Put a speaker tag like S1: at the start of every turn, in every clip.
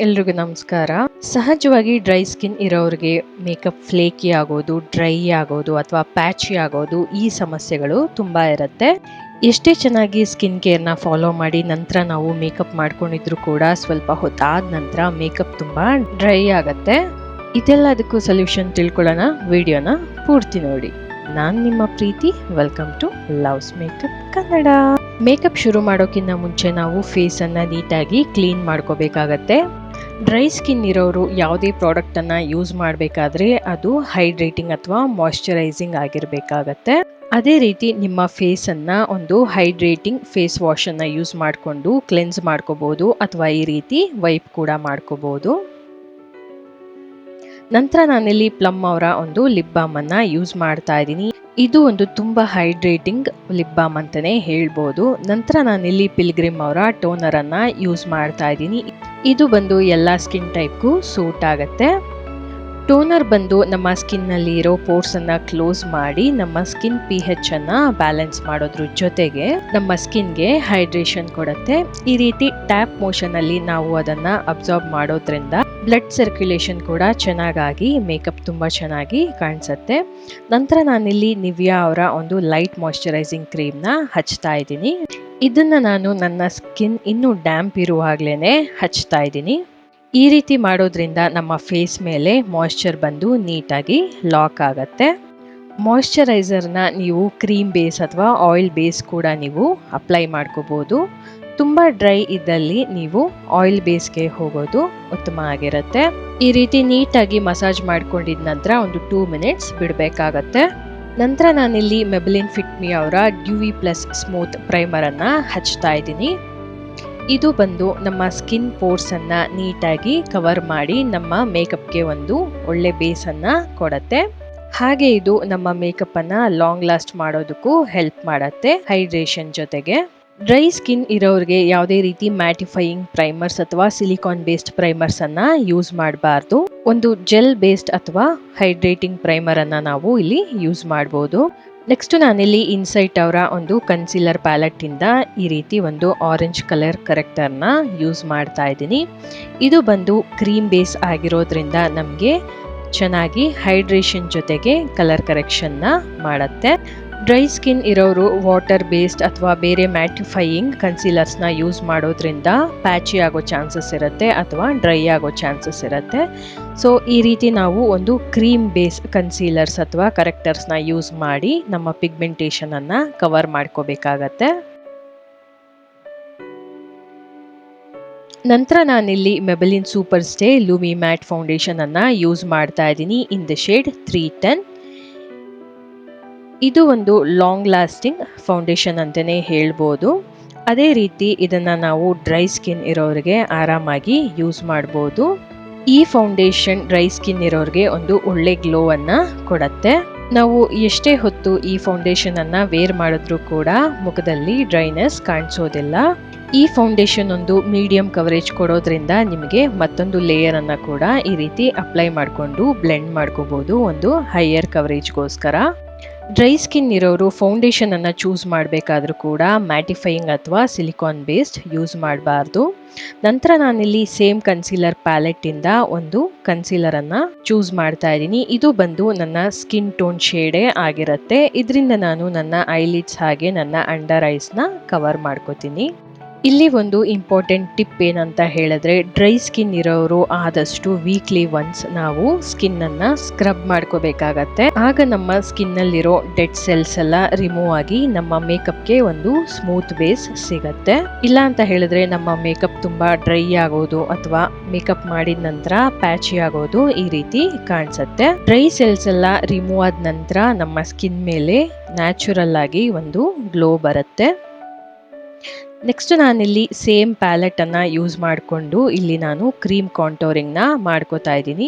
S1: ಎಲ್ರಿಗೂ ನಮಸ್ಕಾರ. ಸಹಜವಾಗಿ ಡ್ರೈ ಸ್ಕಿನ್ ಇರೋರಿಗೆ ಮೇಕಪ್ ಫ್ಲೇಕಿ ಆಗೋದು, ಡ್ರೈ ಆಗೋದು ಅಥವಾ ಪ್ಯಾಚಿ ಆಗೋದು ಈ ಸಮಸ್ಯೆಗಳು ತುಂಬಾ ಇರುತ್ತೆ. ಎಷ್ಟೇ ಚೆನ್ನಾಗಿ ಸ್ಕಿನ್ ಕೇರ್ನ ಫಾಲೋ ಮಾಡಿ ನಂತರ ನಾವು ಮೇಕಪ್ ಮಾಡ್ಕೊಂಡಿದ್ರು ಕೂಡ ಸ್ವಲ್ಪ ಹೊತ್ತಾದ ನಂತರ ಮೇಕಪ್ ತುಂಬಾ ಡ್ರೈ ಆಗತ್ತೆ. ಇದೆಲ್ಲದಕ್ಕೂ ಸೊಲ್ಯೂಷನ್ ತಿಳ್ಕೊಳ್ಳೋಣ, ವಿಡಿಯೋನ ಪೂರ್ತಿ ನೋಡಿ. ನಾನು ನಿಮ್ಮ Preethi, welcome to love's makeup Kannada. Makeup ಶುರು ಮಾಡೋಕ್ಕಿಂತ ಮುಂಚೆ ನಾವು ಫೇಸನ್ನು ನೀಟಾಗಿ ಕ್ಲೀನ್ ಮಾಡ್ಕೋಬೇಕಾಗತ್ತೆ. ಡ್ರೈ ಸ್ಕಿನ್ ಇರೋರು ಯಾವುದೇ ಪ್ರಾಡಕ್ಟನ್ನು ಯೂಸ್ ಮಾಡಬೇಕಾದ್ರೆ ಅದು ಹೈಡ್ರೇಟಿಂಗ್ ಅಥವಾ ಮಾಯ್ಶ್ಚರೈಸಿಂಗ್ ಆಗಿರಬೇಕಾಗತ್ತೆ. ಅದೇ ರೀತಿ ನಿಮ್ಮ ಫೇಸನ್ನು ಒಂದು ಹೈಡ್ರೇಟಿಂಗ್ ಫೇಸ್ ವಾಶನ್ನು ಯೂಸ್ ಮಾಡಿಕೊಂಡು ಕ್ಲೆನ್ಸ್ ಮಾಡ್ಕೋಬೋದು ಅಥವಾ ಈ ರೀತಿ ವೈಪ್ ಕೂಡ ಮಾಡ್ಕೋಬೋದು. ನಂತರ ನಾನಿಲ್ಲಿ ಪ್ಲಮ್ ಅವರ ಒಂದು ಲಿಪ್ ಬಾಮನ್ನು ಯೂಸ್ ಮಾಡ್ತಾ ಇದ್ದೀನಿ. ಇದು ಒಂದು ತುಂಬ ಹೈಡ್ರೇಟಿಂಗ್ ಲಿಪ್ ಬಾಮ್ ಅಂತಲೇ ಹೇಳ್ಬೋದು. ನಂತರ ನಾನಿಲ್ಲಿ ಪಿಲ್ಗ್ರಿಮ್ ಅವರ ಟೋನರನ್ನು ಯೂಸ್ ಮಾಡ್ತಾ ಇದ್ದೀನಿ. ಇದು ಬಂದು ಎಲ್ಲ ಸ್ಕಿನ್ ಟೈಪ್ಗೂ ಸೂಟ್ ಆಗುತ್ತೆ. ಟೋನರ್ ಬಂದು ನಮ್ಮ ಸ್ಕಿನ್ನಲ್ಲಿ ಇರೋ ಪೋರ್ಸನ್ನು ಕ್ಲೋಸ್ ಮಾಡಿ ನಮ್ಮ ಸ್ಕಿನ್ pH ಅನ್ನು ಬ್ಯಾಲೆನ್ಸ್ ಮಾಡೋದ್ರ ಜೊತೆಗೆ ನಮ್ಮ ಸ್ಕಿನ್ಗೆ ಹೈಡ್ರೇಷನ್ ಕೊಡುತ್ತೆ. ಈ ರೀತಿ ಟ್ಯಾಪ್ ಮೋಷನಲ್ಲಿ ನಾವು ಅದನ್ನು ಅಬ್ಸಾರ್ಬ್ ಮಾಡೋದ್ರಿಂದ ಬ್ಲಡ್ ಸರ್ಕ್ಯುಲೇಷನ್ ಕೂಡ ಚೆನ್ನಾಗಿ ಮೇಕಪ್ ತುಂಬ ಚೆನ್ನಾಗಿ ಕಾಣಿಸುತ್ತೆ. ನಂತರ ನಾನಿಲ್ಲಿ ನಿವಿಯಾ ಅವರ ಒಂದು ಲೈಟ್ ಮಾಯ್ಶ್ಚರೈಸಿಂಗ್ ಕ್ರೀಮ್ನ ಹಚ್ತಾ ಇದ್ದೀನಿ. ಇದನ್ನು ನಾನು ನನ್ನ ಸ್ಕಿನ್ ಇನ್ನೂ ಡ್ಯಾಂಪ್ ಇರುವಾಗಲೇ ಹಚ್ತಾ ಇದ್ದೀನಿ. ಈ ರೀತಿ ಮಾಡೋದ್ರಿಂದ ನಮ್ಮ ಫೇಸ್ ಮೇಲೆ ಮಾಯ್ಶ್ಚರ್ ಬಂದು ನೀಟಾಗಿ ಲಾಕ್ ಆಗುತ್ತೆ. ಮಾಯ್ಶ್ಚರೈಸರ್ನ ನೀವು ಕ್ರೀಮ್ ಬೇಸ್ ಅಥವಾ ಆಯಿಲ್ ಬೇಸ್ ಕೂಡ ನೀವು ಅಪ್ಲೈ ಮಾಡ್ಕೋಬೋದು. ತುಂಬ ಡ್ರೈ ಇದ್ದಲ್ಲಿ ನೀವು ಆಯಿಲ್ ಬೇಸ್ಗೆ ಹೋಗೋದು ಉತ್ತಮ ಆಗಿರುತ್ತೆ. ಈ ರೀತಿ ನೀಟಾಗಿ ಮಸಾಜ್ ಮಾಡ್ಕೊಂಡಿದ ನಂತರ ಒಂದು 2 ಮಿನಿಟ್ಸ್ ಬಿಡಬೇಕಾಗತ್ತೆ. ನಂತರ ನಾನಿಲ್ಲಿ ಮೆಬ್ಲಿನ್ ಫಿಟ್ ಮಿ ಅವರ ಡ್ಯೂವಿ ಪ್ಲಸ್ ಸ್ಮೂತ್ ಪ್ರೈಮರನ್ನು ಹಚ್ತಾ ಇದ್ದೀನಿ. ಇದು ಬಂದು ನಮ್ಮ ಸ್ಕಿನ್ ಪೋರ್ಸನ್ನು ನೀಟಾಗಿ ಕವರ್ ಮಾಡಿ ನಮ್ಮ ಮೇಕಪ್ಗೆ ಒಂದು ಒಳ್ಳೆ ಬೇಸನ್ನು ಕೊಡುತ್ತೆ. ಹಾಗೆ ಇದು ನಮ್ಮ ಮೇಕಪ್ಪನ್ನು ಲಾಂಗ್ ಲಾಸ್ಟ್ ಮಾಡೋದಕ್ಕೂ ಹೆಲ್ಪ್ ಮಾಡುತ್ತೆ ಹೈಡ್ರೇಷನ್ ಜೊತೆಗೆ. ಡ್ರೈ ಸ್ಕಿನ್ ಇರೋರಿಗೆ ಯಾವುದೇ ರೀತಿ ಮ್ಯಾಟಿಫೈಯಿಂಗ್ ಪ್ರೈಮರ್ಸ್ ಅಥವಾ ಸಿಲಿಕಾನ್ ಬೇಸ್ಡ್ ಪ್ರೈಮರ್ಸ್ ಅನ್ನ ಯೂಸ್ ಮಾಡಬಾರ್ದು. ಒಂದು ಜೆಲ್ ಬೇಸ್ಡ್ ಅಥವಾ ಹೈಡ್ರೇಟಿಂಗ್ ಪ್ರೈಮರ್ ಅನ್ನ ನಾವು ಇಲ್ಲಿ ಯೂಸ್ ಮಾಡಬಹುದು. ನೆಕ್ಸ್ಟ್ ನಾನಿಲ್ಲಿ ಇನ್ಸೈಟ್ ಅವರ ಒಂದು ಕನ್ಸಿಲರ್ ಪ್ಯಾಲೆಟ್ ಇಂದ ಈ ರೀತಿ ಒಂದು ಆರೆಂಜ್ ಕಲರ್ ಕರೆಕ್ಟರ್ನ ಯೂಸ್ ಮಾಡ್ತಾ ಇದ್ದೀನಿ. ಇದು ಬಂದು ಕ್ರೀಮ್ ಬೇಸ್ ಆಗಿರೋದ್ರಿಂದ ನಮಗೆ ಚೆನ್ನಾಗಿ ಹೈಡ್ರೇಷನ್ ಜೊತೆಗೆ ಕಲರ್ ಕರೆಕ್ಷನ್ನ ಮಾಡುತ್ತೆ. ಡ್ರೈ ಸ್ಕಿನ್ ಇರೋರು ವಾಟರ್ ಬೇಸ್ಡ್ ಅಥವಾ ಬೇರೆ ಮ್ಯಾಟಿಫೈಯಿಂಗ್ ಕನ್ಸೀಲರ್ಸ್ನ ಯೂಸ್ ಮಾಡೋದ್ರಿಂದ ಪ್ಯಾಚಿ ಆಗೋ ಚಾನ್ಸಸ್ ಇರುತ್ತೆ ಅಥವಾ ಡ್ರೈ ಆಗೋ ಚಾನ್ಸಸ್ ಇರುತ್ತೆ. ಸೊ ಈ ರೀತಿ ನಾವು ಒಂದು ಕ್ರೀಮ್ ಬೇಸ್ ಕನ್ಸೀಲರ್ಸ್ ಅಥವಾ ಕರೆಕ್ಟರ್ಸ್ನ ಯೂಸ್ ಮಾಡಿ ನಮ್ಮ ಪಿಗ್ಮೆಂಟೇಷನನ್ನು ಕವರ್ ಮಾಡ್ಕೋಬೇಕಾಗತ್ತೆ. ನಂತರ ನಾನಿಲ್ಲಿ Maybelline super stay lumi matte foundation ಅನ್ನು ಯೂಸ್ ಮಾಡ್ತಾ ಇದ್ದೀನಿ ಇನ್ ದ ಶೇಡ್ 310. ಇದು ಒಂದು ಲಾಂಗ್ ಲಾಸ್ಟಿಂಗ್ ಫೌಂಡೇಶನ್ ಅಂತಲೇ ಹೇಳ್ಬೋದು. ಅದೇ ರೀತಿ ಇದನ್ನು ನಾವು ಡ್ರೈ ಸ್ಕಿನ್ ಇರೋರಿಗೆ ಆರಾಮಾಗಿ ಯೂಸ್ ಮಾಡ್ಬೋದು. ಈ ಫೌಂಡೇಶನ್ ಡ್ರೈ ಸ್ಕಿನ್ ಇರೋರಿಗೆ ಒಂದು ಒಳ್ಳೆ ಗ್ಲೋವನ್ನು ಕೊಡುತ್ತೆ. ನಾವು ಎಷ್ಟೇ ಹೊತ್ತು ಈ ಫೌಂಡೇಶನ್ ಅನ್ನು ವೇರ್ ಮಾಡಿದ್ರೂ ಕೂಡ ಮುಖದಲ್ಲಿ ಡ್ರೈನೆಸ್ ಕಾಣಿಸೋದಿಲ್ಲ. ಈ ಫೌಂಡೇಶನ್ ಒಂದು ಮೀಡಿಯಂ ಕವರೇಜ್ ಕೊಡೋದ್ರಿಂದ ನಿಮಗೆ ಮತ್ತೊಂದು ಲೇಯರ್ ಅನ್ನು ಕೂಡ ಈ ರೀತಿ ಅಪ್ಲೈ ಮಾಡಿಕೊಂಡು ಬ್ಲೆಂಡ್ ಮಾಡ್ಕೋಬಹುದು ಒಂದು ಹೈಯರ್ ಕವರೇಜ್ಗೋಸ್ಕರ. ಡ್ರೈ ಸ್ಕಿನ್ ಇರೋರು ಫೌಂಡೇಶನ್ ಅನ್ನು ಚೂಸ್ ಮಾಡಬೇಕಾದ್ರೂ ಕೂಡ ಮ್ಯಾಟಿಫೈಯಿಂಗ್ ಅಥವಾ ಸಿಲಿಕಾನ್ ಬೇಸ್ಡ್ ಯೂಸ್ ಮಾಡಬಾರ್ದು. ನಂತರ ನಾನಿಲ್ಲಿ ಸೇಮ್ ಕನ್ಸೀಲರ್ ಪ್ಯಾಲೆಟ್ ಇಂದ ಒಂದು ಕನ್ಸೀಲರ್ ಅನ್ನ ಚೂಸ್ ಮಾಡ್ತಾ ಇದ್ದೀನಿ. ಇದು ಬಂದು ನನ್ನ ಸ್ಕಿನ್ ಟೋನ್ ಶೇಡೇ ಆಗಿರುತ್ತೆ. ಇದರಿಂದ ನಾನು ನನ್ನ ಐಲಿಡ್ಸ್ ಹಾಗೆ ನನ್ನ ಅಂಡರ್ ಐಸ್ನ ಕವರ್ ಮಾಡ್ಕೋತೀನಿ. ಇಲ್ಲಿ ಒಂದು ಇಂಪಾರ್ಟೆಂಟ್ ಟಿಪ್ ಏನಂತ ಹೇಳಿದ್ರೆ, ಡ್ರೈ ಸ್ಕಿನ್ ಇರೋರು ಆದಷ್ಟು ವೀಕ್ಲಿ ಒನ್ಸ್ ನಾವು ಸ್ಕಿನ್ ಅನ್ನ ಸ್ಕ್ರಬ್ ಮಾಡ್ಕೋಬೇಕಾಗತ್ತೆ. ಆಗ ನಮ್ಮ ಸ್ಕಿನ್ ನಲ್ಲಿರೋ ಡೆಡ್ ಸೆಲ್ಸ್ ಎಲ್ಲ ರಿಮೂವ್ ಆಗಿ ನಮ್ಮ ಮೇಕಪ್ಗೆ ಒಂದು ಸ್ಮೂತ್ ಬೇಸ್ ಸಿಗತ್ತೆ. ಇಲ್ಲ ಅಂತ ಹೇಳಿದ್ರೆ ನಮ್ಮ ಮೇಕಪ್ ತುಂಬಾ ಡ್ರೈ ಆಗೋದು ಅಥವಾ ಮೇಕಪ್ ಮಾಡಿದ ನಂತರ ಪ್ಯಾಚಿ ಆಗೋದು ಈ ರೀತಿ ಕಾಣಿಸುತ್ತೆ. ಡ್ರೈ ಸೆಲ್ಸ್ ಎಲ್ಲ ರಿಮೂವ್ ಆದ ನಂತರ ನಮ್ಮ ಸ್ಕಿನ್ ಮೇಲೆ ನ್ಯಾಚುರಲ್ ಆಗಿ ಒಂದು ಗ್ಲೋ ಬರುತ್ತೆ. ನೆಕ್ಸ್ಟ್ ನಾನಿಲ್ಲಿ ಸೇಮ್ ಪ್ಯಾಲೆಟ್ ಅನ್ನ ಯೂಸ್ ಮಾಡಿಕೊಂಡು ಇಲ್ಲಿ ನಾನು ಕ್ರೀಮ್ ಕಾಂಟೋರಿಂಗ್ನ ಮಾಡ್ಕೋತಾ ಇದ್ದೀನಿ.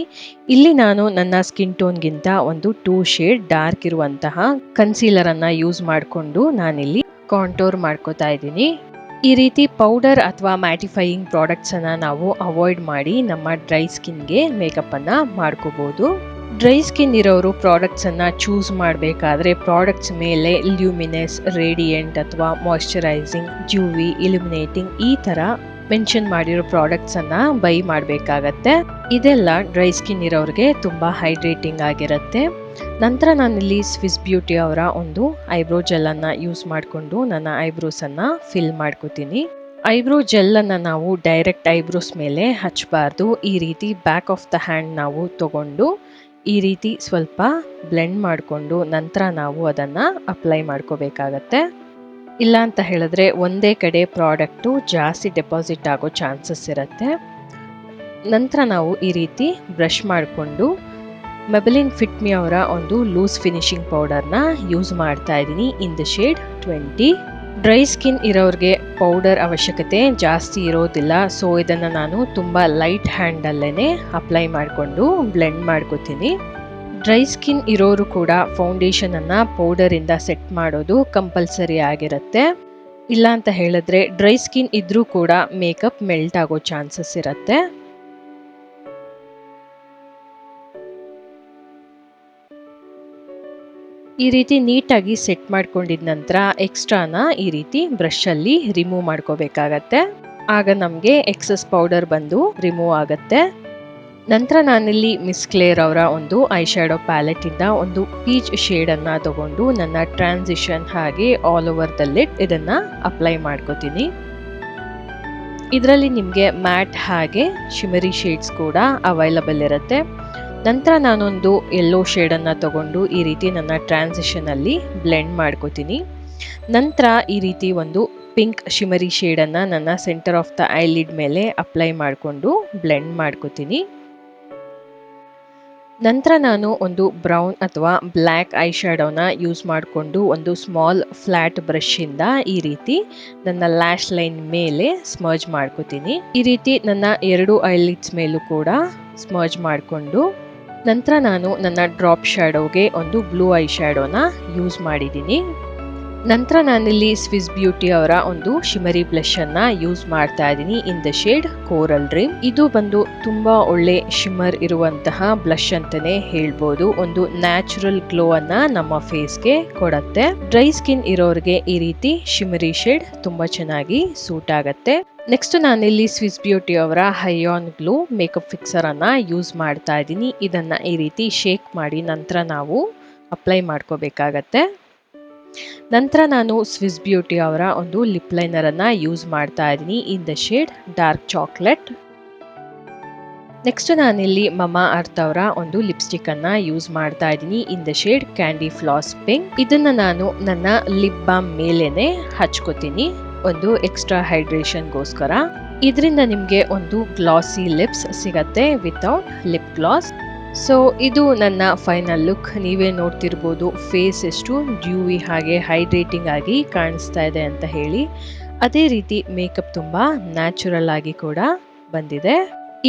S1: ಇಲ್ಲಿ ನಾನು ನನ್ನ ಸ್ಕಿನ್ ಟೋನ್ಗಿಂತ ಒಂದು 2 ಶೇಡ್ ಡಾರ್ಕ್ ಇರುವಂತಹ ಕನ್ಸೀಲರ್ ಅನ್ನ ಯೂಸ್ ಮಾಡಿಕೊಂಡು ನಾನಿಲ್ಲಿ ಕಾಂಟೋರ್ ಮಾಡ್ಕೋತಾ ಇದ್ದೀನಿ. ಈ ರೀತಿ ಪೌಡರ್ ಅಥವಾ ಮ್ಯಾಟಿಫೈಯಿಂಗ್ ಪ್ರಾಡಕ್ಟ್ಸ್ ಅನ್ನ ನಾವು ಅವಾಯ್ಡ್ ಮಾಡಿ ನಮ್ಮ ಡ್ರೈ ಸ್ಕಿನ್ಗೆ ಮೇಕಪ್ ಅನ್ನ ಮಾಡ್ಕೋಬಹುದು. ಡ್ರೈ ಸ್ಕಿನ್ ಇರೋರು ಪ್ರಾಡಕ್ಟ್ಸ್ ಅನ್ನ ಚೂಸ್ ಮಾಡಬೇಕಾದ್ರೆ ಪ್ರಾಡಕ್ಟ್ಸ್ ಮೇಲೆ ಲ್ಯೂಮಿನೆಸ್, ರೇಡಿಯಂಟ್ ಅಥವಾ ಮಾಯ್ಶ್ಚರೈಸಿಂಗ್, ಡ್ಯೂವಿ, ಇಲ್ಯುಮಿನೇಟಿಂಗ್ ಈ ತರ ಮೆನ್ಷನ್ ಮಾಡಿರೋ ಪ್ರಾಡಕ್ಟ್ಸನ್ನು ಬೈ ಮಾಡಬೇಕಾಗತ್ತೆ. ಇದೆಲ್ಲ ಡ್ರೈ ಸ್ಕಿನ್ ಇರೋರಿಗೆ ತುಂಬ ಹೈಡ್ರೇಟಿಂಗ್ ಆಗಿರುತ್ತೆ. ನಂತರ ನಾನಿಲ್ಲಿ ಸ್ವಿಸ್ ಬ್ಯೂಟಿ ಅವರ ಒಂದು ಐಬ್ರೋ ಜೆಲ್ಲನ್ನು ಯೂಸ್ ಮಾಡಿಕೊಂಡು ನನ್ನ ಐಬ್ರೋಸನ್ನು ಫಿಲ್ ಮಾಡ್ಕೋತೀನಿ. ಐಬ್ರೋ ಜೆಲ್ಲನ್ನು ನಾವು ಡೈರೆಕ್ಟ್ ಐಬ್ರೋಸ್ ಮೇಲೆ ಹಚ್ಚಬಾರ್ದು. ಈ ರೀತಿ ಬ್ಯಾಕ್ ಆಫ್ ದ ಹ್ಯಾಂಡ್ ನಾವು ತಗೊಂಡು ಈ ರೀತಿ ಸ್ವಲ್ಪ ಬ್ಲೆಂಡ್ ಮಾಡಿಕೊಂಡು ನಂತರ ನಾವು ಅದನ್ನು ಅಪ್ಲೈ ಮಾಡ್ಕೋಬೇಕಾಗತ್ತೆ. ಇಲ್ಲ ಅಂತ ಹೇಳಿದ್ರೆ ಒಂದೇ ಕಡೆ ಪ್ರಾಡಕ್ಟು ಜಾಸ್ತಿ ಡೆಪಾಸಿಟ್ ಆಗೋ ಚಾನ್ಸಸ್ ಇರುತ್ತೆ. ನಂತರ ನಾವು ಈ ರೀತಿ ಬ್ರಷ್ ಮಾಡಿಕೊಂಡು ಮೆಬೆಲಿನ್ ಫಿಟ್ ಮಿ ಅವರ ಒಂದು ಲೂಸ್ ಫಿನಿಶಿಂಗ್ ಪೌಡರ್ನ ಯೂಸ್ ಮಾಡ್ತಾ ಇದ್ದೀನಿ in the shade 20. Dry skin ಇರೋರಿಗೆ ಪೌಡರ್ ಅವಶ್ಯಕತೆ ಜಾಸ್ತಿ ಇರೋದಿಲ್ಲ. ಸೊ ಇದನ್ನು ನಾನು ತುಂಬ ಲೈಟ್ ಹ್ಯಾಂಡಲ್ಲೇ ಅಪ್ಲೈ ಮಾಡಿಕೊಂಡು ಬ್ಲೆಂಡ್ ಮಾಡ್ಕೋತೀನಿ. ಡ್ರೈ ಸ್ಕಿನ್ ಇರೋರು ಕೂಡ ಫೌಂಡೇಶನನ್ನು ಪೌಡರಿಂದ ಸೆಟ್ ಮಾಡೋದು ಕಂಪಲ್ಸರಿ ಆಗಿರುತ್ತೆ. ಇಲ್ಲ ಅಂತ ಹೇಳಿದ್ರೆ ಡ್ರೈ ಸ್ಕಿನ್ ಇದ್ರೂ ಕೂಡ ಮೇಕಪ್ ಮೆಲ್ಟ್ ಆಗೋ ಚಾನ್ಸಸ್ ಇರುತ್ತೆ. ಈ ರೀತಿ ನೀಟಾಗಿ ಸೆಟ್ ಮಾಡ್ಕೊಂಡಿದ ನಂತರ ಎಕ್ಸ್ಟ್ರಾನ ಈ ರೀತಿ ಬ್ರಷಲ್ಲಿ ರಿಮೂವ್ ಮಾಡ್ಕೋಬೇಕಾಗತ್ತೆ. ಆಗ ನಮಗೆ ಎಕ್ಸಸ್ ಪೌಡರ್ ಬಂದು ರಿಮೂವ್ ಆಗುತ್ತೆ. ನಂತರ ನಾನಿಲ್ಲಿ ಮಿಸ್ ಕ್ಲೇರ್ ಅವರ ಒಂದು ಐ ಶ್ಯಾಡೋ ಪ್ಯಾಲೆಟಿಂದ ಒಂದು ಪೀಚ್ ಶೇಡನ್ನು ತಗೊಂಡು ನನ್ನ ಟ್ರಾನ್ಸಿಷನ್ ಹಾಗೆ ಆಲ್ ಓವರ್ ದ ಲಿಡ್ ಇದನ್ನು ಅಪ್ಲೈ ಮಾಡ್ಕೋತೀನಿ. ಇದರಲ್ಲಿ ನಿಮಗೆ ಮ್ಯಾಟ್ ಹಾಗೆ ಶಿಮರಿ ಶೇಡ್ಸ್ ಕೂಡ ಅವೈಲಬಲ್ ಇರುತ್ತೆ. ನಂತರ ನಾನೊಂದು ಯೆಲ್ಲೋ ಶೇಡನ್ನು ತಗೊಂಡು ಈ ರೀತಿ ನನ್ನ ಟ್ರಾನ್ಸಿಷನಲ್ಲಿ ಬ್ಲೆಂಡ್ ಮಾಡ್ಕೋತೀನಿ. ನಂತರ ಈ ರೀತಿ ಒಂದು ಪಿಂಕ್ ಶಿಮರಿ ಶೇಡನ್ನು ನನ್ನ ಸೆಂಟರ್ ಆಫ್ ದ ಐಲಿಡ್ ಮೇಲೆ ಅಪ್ಲೈ ಮಾಡಿಕೊಂಡು ಬ್ಲೆಂಡ್ ಮಾಡ್ಕೋತೀನಿ. ನಂತರ ನಾನು ಒಂದು ಬ್ರೌನ್ ಅಥವಾ ಬ್ಲ್ಯಾಕ್ ಐ ಶ್ಯಾಡೋನ ಯೂಸ್ ಮಾಡಿಕೊಂಡು ಒಂದು ಸ್ಮಾಲ್ ಫ್ಲ್ಯಾಟ್ ಬ್ರಷಿಂದ ಈ ರೀತಿ ನನ್ನ ಲ್ಯಾಶ್ ಲೈನ್ ಮೇಲೆ ಸ್ಮರ್ಜ್ ಮಾಡ್ಕೋತೀನಿ. ಈ ರೀತಿ ನನ್ನ 2 ಐಲಿಡ್ಸ್ ಮೇಲೂ ಕೂಡ ಸ್ಮರ್ಜ್ ಮಾಡಿಕೊಂಡು ನಂತರ ನಾನು ನನ್ನ ಡ್ರಾಪ್ ಶ್ಯಾಡೋಗೆ ಒಂದು ಬ್ಲೂ ಐ ಶ್ಯಾಡೋನ ಯೂಸ್ ಮಾಡಿದ್ದೀನಿ. ನಂತರ ನಾನಿಲ್ಲಿ ಸ್ವಿಸ್ ಬ್ಯೂಟಿ ಅವರ ಒಂದು ಶಿಮರಿ ಬ್ಲಷ್ ಅನ್ನ ಯೂಸ್ ಮಾಡ್ತಾ ಇದ್ದೀನಿ in the shade coral dream. ಇದು ಬಂದು ತುಂಬಾ ಒಳ್ಳೆ ಶಿಮರ್ ಇರುವಂತಹ ಬ್ಲಷ್ ಅಂತಾನೆ ಹೇಳ್ಬೋದು. ಒಂದು ನ್ಯಾಚುರಲ್ ಗ್ಲೋ ಅನ್ನ ನಮ್ಮ ಫೇಸ್ಗೆ ಕೊಡತ್ತೆ. ಡ್ರೈ ಸ್ಕಿನ್ ಇರೋರಿಗೆ ಈ ರೀತಿ ಶಿಮರಿ ಶೇಡ್ ತುಂಬಾ ಚೆನ್ನಾಗಿ ಸೂಟ್ ಆಗತ್ತೆ. ನೆಕ್ಸ್ಟ್ ನಾನಿಲ್ಲಿ ಸ್ವಿಸ್ ಬ್ಯೂಟಿ ಅವರ high on glow makeup fixer ಅನ್ನ ಯೂಸ್ ಮಾಡ್ತಾ ಇದ್ದೀನಿ. ಇದನ್ನ ಈ ರೀತಿ ಶೇಕ್ ಮಾಡಿ ನಂತರ ನಾವು ಅಪ್ಲೈ ಮಾಡ್ಕೋಬೇಕಾಗತ್ತೆ. ನಂತರ ನಾನು ಸ್ವಿಸ್ ಬ್ಯೂಟಿ ಅವರ ಒಂದು ಲಿಪ್ ಲೈನರ್ ಅನ್ನ ಯೂಸ್ ಮಾಡ್ತಾ ಇದ್ದೀನಿ in the shade dark chocolate. Next ನಾನಿಲ್ಲಿ ಮಮಾ ಅರ್ತ್ ಅವರ ಒಂದು ಲಿಪ್ಸ್ಟಿಕ್ ಅನ್ನ ಯೂಸ್ ಮಾಡ್ತಾ ಇದ್ದೀನಿ in the shade candy flaws pink. ಇದನ್ನ ನಾನು ನನ್ನ ಲಿಪ್ ಬಾಮ್ ಮೇಲೇನೆ ಹಚ್ಕೋತೀನಿ ಒಂದು ಎಕ್ಸ್ಟ್ರಾ ಹೈಡ್ರೇಷನ್ಗೋಸ್ಕರ. ಇದರಿಂದ ನಿಮಗೆ ಒಂದು ಗ್ಲಾಸಿ ಲಿಪ್ಸ್ ಸಿಗತ್ತೆ ವಿತೌಟ್ ಲಿಪ್ ಗ್ಲಾಸ್. ಸೊ ಇದು ನನ್ನ ಫೈನಲ್ ಲುಕ್. ನೀವೇ ನೋಡ್ತಿರ್ಬೋದು ಫೇಸ್ ಎಷ್ಟು ಡ್ಯೂವಿ ಹಾಗೆ ಹೈಡ್ರೇಟಿಂಗ್ ಆಗಿ ಕಾಣಿಸ್ತಾ ಇದೆ ಅಂತ ಹೇಳಿ. ಅದೇ ರೀತಿ ಮೇಕಪ್ ತುಂಬಾ ನ್ಯಾಚುರಲ್ ಆಗಿ ಕೂಡ ಬಂದಿದೆ.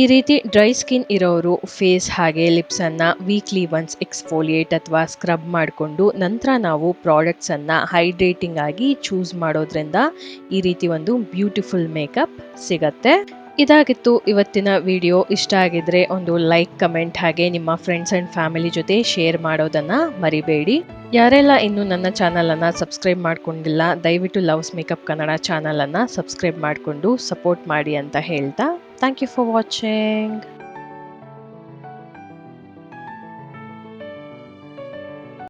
S1: ಈ ರೀತಿ ಡ್ರೈ ಸ್ಕಿನ್ ಇರೋರು ಫೇಸ್ ಹಾಗೆ ಲಿಪ್ಸ್ ಅನ್ನ ವೀಕ್ಲಿ ಒನ್ಸ್ ಎಕ್ಸ್ಫೋಲಿಯೇಟ್ ಅಥವಾ ಸ್ಕ್ರಬ್ ಮಾಡಿಕೊಂಡು ನಂತರ ನಾವು ಪ್ರಾಡಕ್ಟ್ಸ್ ಅನ್ನ ಹೈಡ್ರೇಟಿಂಗ್ ಆಗಿ ಚೂಸ್ ಮಾಡೋದ್ರಿಂದ ಈ ರೀತಿ ಒಂದು ಬ್ಯೂಟಿಫುಲ್ ಮೇಕಪ್ ಸಿಗತ್ತೆ. ಇದಾಗಿತ್ತು ಇವತ್ತಿನ ವಿಡಿಯೋ. ಇಷ್ಟ ಆಗಿದ್ರೆ ಒಂದು ಲೈಕ್, ಕಮೆಂಟ್ ಹಾಗೆ ನಿಮ್ಮ ಫ್ರೆಂಡ್ಸ್ ಅಂಡ್ ಫ್ಯಾಮಿಲಿ ಜೊತೆ ಶೇರ್ ಮಾಡೋದನ್ನ ಮರಿಬೇಡಿ. ಯಾರೆಲ್ಲ ಇನ್ನು ನನ್ನ ಚಾನಲ್ ಅನ್ನ ಸಬ್ಸ್ಕ್ರೈಬ್ ಮಾಡ್ಕೊಂಡಿಲ್ಲ ದಯವಿಟ್ಟು ಲವ್ಸ್ ಮೇಕಪ್ ಕನ್ನಡ ಚಾನಲ್ ಅನ್ನ ಸಬ್ಸ್ಕ್ರೈಬ್ ಮಾಡಿಕೊಂಡು ಸಪೋರ್ಟ್ ಮಾಡಿ ಅಂತ ಹೇಳ್ತಾ ಥ್ಯಾಂಕ್ ಯು ಫಾರ್ ವಾಚಿಂಗ್.